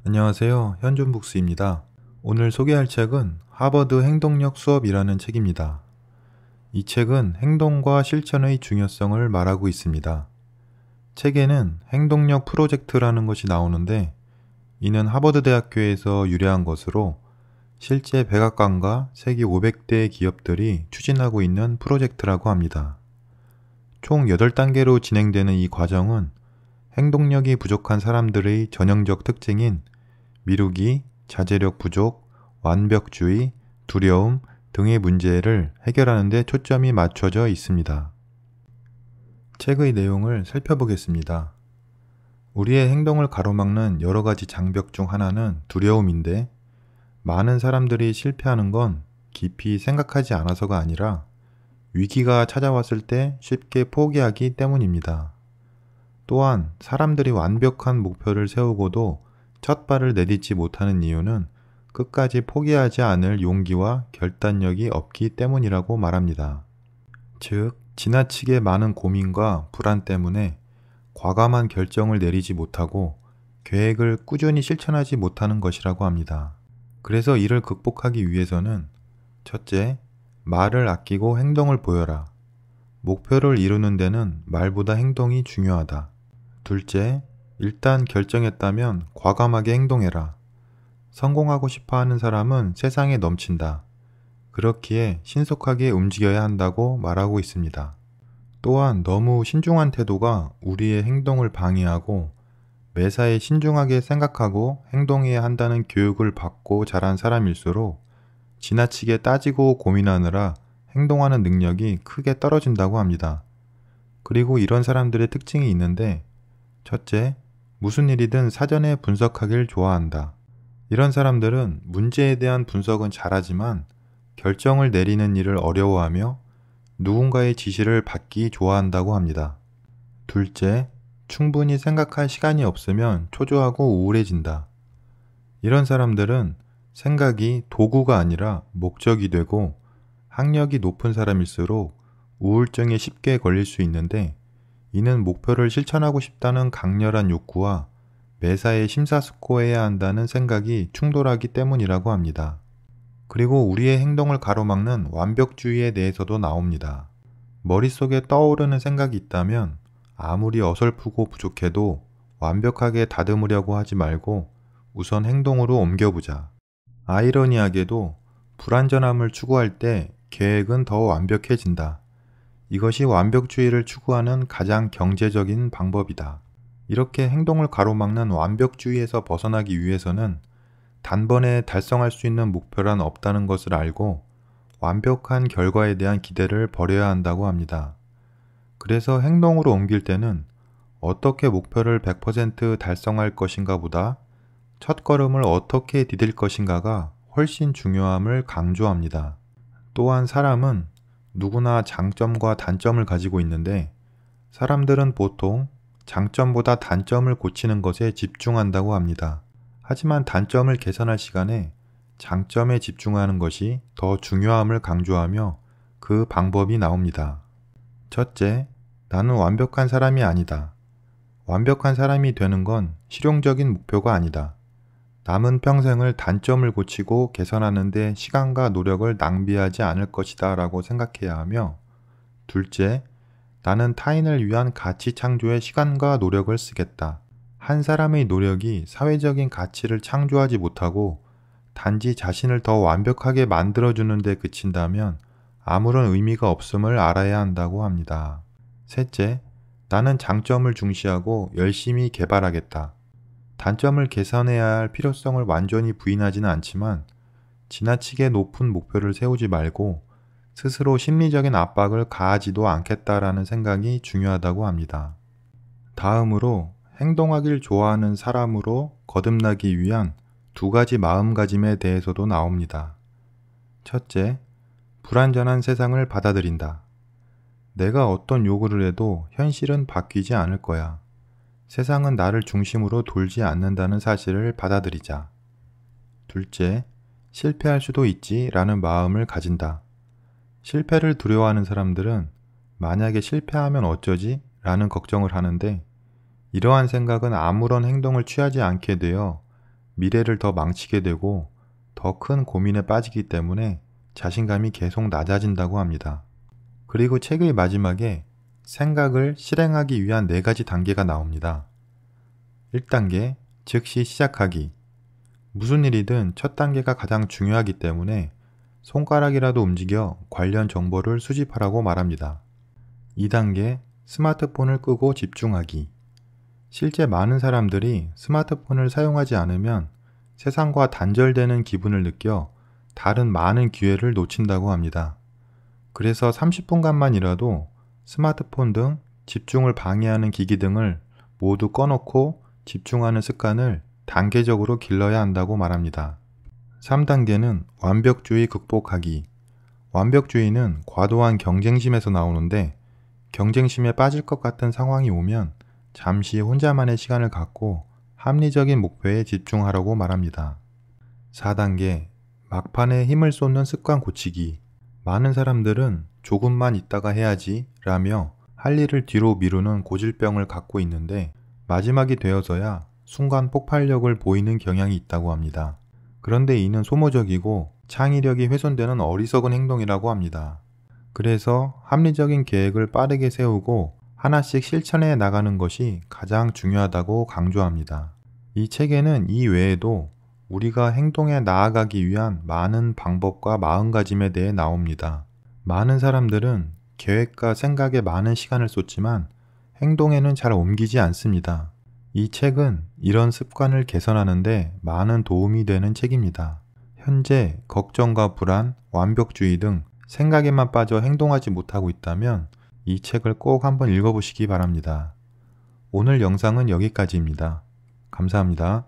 안녕하세요. 현준북스입니다. 오늘 소개할 책은 하버드 행동력 수업이라는 책입니다. 이 책은 행동과 실천의 중요성을 말하고 있습니다. 책에는 행동력 프로젝트라는 것이 나오는데 이는 하버드 대학교에서 유래한 것으로 실제 백악관과 세계 500대 기업들이 추진하고 있는 프로젝트라고 합니다. 총 8단계로 진행되는 이 과정은 행동력이 부족한 사람들의 전형적 특징인 미루기, 자제력 부족, 완벽주의, 두려움 등의 문제를 해결하는 데 초점이 맞춰져 있습니다. 책의 내용을 살펴보겠습니다. 우리의 행동을 가로막는 여러 가지 장벽 중 하나는 두려움인데 많은 사람들이 실패하는 건 깊이 생각하지 않아서가 아니라 위기가 찾아왔을 때 쉽게 포기하기 때문입니다. 또한 사람들이 완벽한 목표를 세우고도 첫 발을 내딛지 못하는 이유는 끝까지 포기하지 않을 용기와 결단력이 없기 때문이라고 말합니다. 즉, 지나치게 많은 고민과 불안 때문에 과감한 결정을 내리지 못하고 계획을 꾸준히 실천하지 못하는 것이라고 합니다. 그래서 이를 극복하기 위해서는 첫째, 말을 아끼고 행동을 보여라. 목표를 이루는 데는 말보다 행동이 중요하다. 둘째, 일단 결정했다면 과감하게 행동해라. 성공하고 싶어 하는 사람은 세상에 넘친다. 그렇기에 신속하게 움직여야 한다고 말하고 있습니다. 또한 너무 신중한 태도가 우리의 행동을 방해하고 매사에 신중하게 생각하고 행동해야 한다는 교육을 받고 자란 사람일수록 지나치게 따지고 고민하느라 행동하는 능력이 크게 떨어진다고 합니다. 그리고 이런 사람들의 특징이 있는데 첫째, 무슨 일이든 사전에 분석하길 좋아한다. 이런 사람들은 문제에 대한 분석은 잘하지만 결정을 내리는 일을 어려워하며 누군가의 지시를 받기 좋아한다고 합니다. 둘째, 충분히 생각할 시간이 없으면 초조하고 우울해진다. 이런 사람들은 생각이 도구가 아니라 목적이 되고 학력이 높은 사람일수록 우울증에 쉽게 걸릴 수 있는데 이는 목표를 실천하고 싶다는 강렬한 욕구와 매사에 심사숙고해야 한다는 생각이 충돌하기 때문이라고 합니다. 그리고 우리의 행동을 가로막는 완벽주의에 대해서도 나옵니다. 머릿속에 떠오르는 생각이 있다면 아무리 어설프고 부족해도 완벽하게 다듬으려고 하지 말고 우선 행동으로 옮겨보자. 아이러니하게도 불완전함을 추구할 때 계획은 더 완벽해진다. 이것이 완벽주의를 추구하는 가장 경제적인 방법이다. 이렇게 행동을 가로막는 완벽주의에서 벗어나기 위해서는 단번에 달성할 수 있는 목표란 없다는 것을 알고 완벽한 결과에 대한 기대를 버려야 한다고 합니다. 그래서 행동으로 옮길 때는 어떻게 목표를 100% 달성할 것인가 보다 첫걸음을 어떻게 디딜 것인가가 훨씬 중요함을 강조합니다. 또한 사람은 누구나 장점과 단점을 가지고 있는데 사람들은 보통 장점보다 단점을 고치는 것에 집중한다고 합니다. 하지만 단점을 개선할 시간에 장점에 집중하는 것이 더 중요함을 강조하며 그 방법이 나옵니다. 첫째, 나는 완벽한 사람이 아니다. 완벽한 사람이 되는 건 실용적인 목표가 아니다. 남은 평생을 단점을 고치고 개선하는 데 시간과 노력을 낭비하지 않을 것이다 라고 생각해야 하며 둘째, 나는 타인을 위한 가치 창조에 시간과 노력을 쓰겠다. 한 사람의 노력이 사회적인 가치를 창조하지 못하고 단지 자신을 더 완벽하게 만들어주는 데 그친다면 아무런 의미가 없음을 알아야 한다고 합니다. 셋째, 나는 장점을 중시하고 열심히 개발하겠다. 단점을 개선해야 할 필요성을 완전히 부인하지는 않지만 지나치게 높은 목표를 세우지 말고 스스로 심리적인 압박을 가하지도 않겠다라는 생각이 중요하다고 합니다. 다음으로 행동하길 좋아하는 사람으로 거듭나기 위한 두 가지 마음가짐에 대해서도 나옵니다. 첫째, 불완전한 세상을 받아들인다. 내가 어떤 요구를 해도 현실은 바뀌지 않을 거야. 세상은 나를 중심으로 돌지 않는다는 사실을 받아들이자. 둘째, 실패할 수도 있지 라는 마음을 가진다. 실패를 두려워하는 사람들은 만약에 실패하면 어쩌지? 라는 걱정을 하는데 이러한 생각은 아무런 행동을 취하지 않게 되어 미래를 더 망치게 되고 더 큰 고민에 빠지기 때문에 자신감이 계속 낮아진다고 합니다. 그리고 책의 마지막에 생각을 실행하기 위한 4가지 단계가 나옵니다. 1단계, 즉시 시작하기. 무슨 일이든 첫 단계가 가장 중요하기 때문에 손가락이라도 움직여 관련 정보를 수집하라고 말합니다. 2단계, 스마트폰을 끄고 집중하기. 실제 많은 사람들이 스마트폰을 사용하지 않으면 세상과 단절되는 기분을 느껴 다른 많은 기회를 놓친다고 합니다. 그래서 30분간만이라도 스마트폰 등 집중을 방해하는 기기 등을 모두 꺼놓고 집중하는 습관을 단계적으로 길러야 한다고 말합니다. 3단계는 완벽주의 극복하기. 완벽주의는 과도한 경쟁심에서 나오는데 경쟁심에 빠질 것 같은 상황이 오면 잠시 혼자만의 시간을 갖고 합리적인 목표에 집중하라고 말합니다. 4단계, 막판에 힘을 쏟는 습관 고치기. 많은 사람들은 조금만 있다가 해야지 라며 할 일을 뒤로 미루는 고질병을 갖고 있는데 마지막이 되어서야 순간 폭발력을 보이는 경향이 있다고 합니다. 그런데 이는 소모적이고 창의력이 훼손되는 어리석은 행동이라고 합니다. 그래서 합리적인 계획을 빠르게 세우고 하나씩 실천해 나가는 것이 가장 중요하다고 강조합니다. 이 책에는 이 외에도 우리가 행동에 나아가기 위한 많은 방법과 마음가짐에 대해 나옵니다. 많은 사람들은 계획과 생각에 많은 시간을 쏟지만 행동에는 잘 옮기지 않습니다. 이 책은 이런 습관을 개선하는데 많은 도움이 되는 책입니다. 현재 걱정과 불안, 완벽주의 등 생각에만 빠져 행동하지 못하고 있다면 이 책을 꼭 한번 읽어보시기 바랍니다. 오늘 영상은 여기까지입니다. 감사합니다.